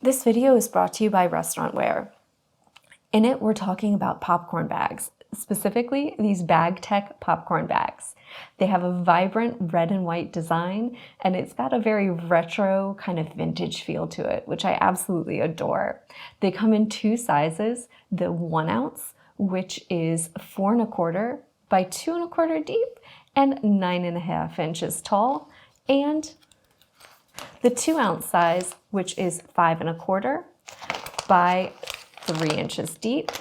This video is brought to you by Restaurantware. In it, we're talking about popcorn bags, specifically these Bag Tech popcorn bags. They have a vibrant red and white design, and it's got a very retro kind of vintage feel to it, which I absolutely adore. They come in two sizes, the 1 ounce, which is 4 1/4 by 2 1/4 deep and 9 1/2 inches tall, and the 2 ounce size, which is 5 1/4 by 3 inches deep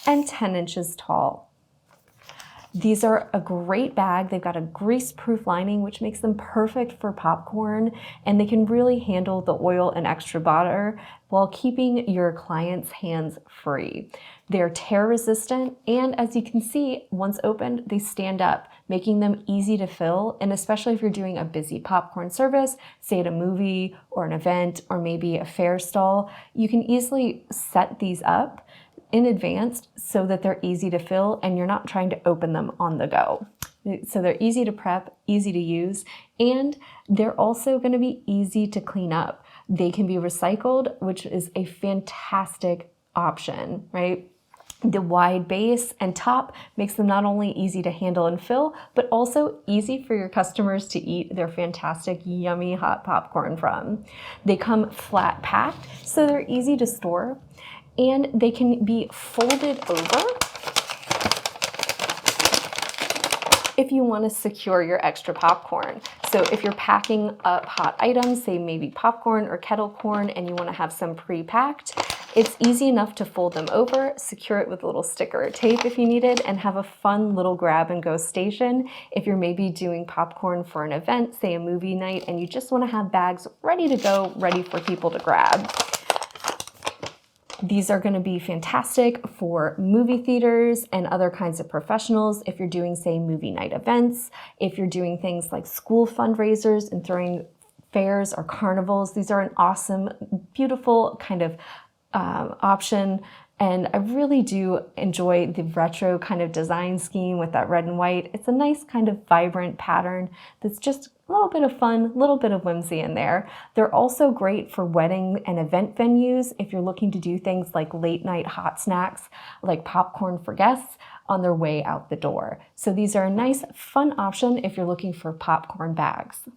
and 10 inches tall. These are a great bag. They've got a grease-proof lining, which makes them perfect for popcorn, and they can really handle the oil and extra butter while keeping your clients' hands free. They're tear-resistant, and as you can see, once opened, they stand up, making them easy to fill, and especially if you're doing a busy popcorn service, say at a movie or an event or maybe a fair stall, you can easily set these up in advance so that they're easy to fill and you're not trying to open them on the go. So they're easy to prep, easy to use, and they're also going to be easy to clean up. They can be recycled, which is a fantastic option, right? The wide base and top makes them not only easy to handle and fill, but also easy for your customers to eat their fantastic, yummy hot popcorn from. They come flat packed, so they're easy to store, and they can be folded over if you want to secure your extra popcorn. So if you're packing up hot items, say maybe popcorn or kettle corn, and you want to have some pre-packed, it's easy enough to fold them over, secure it with a little sticker or tape if you need it, and have a fun little grab and go station if you're maybe doing popcorn for an event, say a movie night, and you just want to have bags ready to go, ready for people to grab. These are going to be fantastic for movie theaters and other kinds of professionals if you're doing, say, movie night events, if you're doing things like school fundraisers and throwing fairs or carnivals. These are an awesome, beautiful kind of option. And I really do enjoy the retro kind of design scheme with that red and white. It's a nice kind of vibrant pattern that's just a little bit of fun, a little bit of whimsy in there. They're also great for wedding and event venues if you're looking to do things like late night hot snacks, like popcorn for guests on their way out the door. So these are a nice, fun option if you're looking for popcorn bags.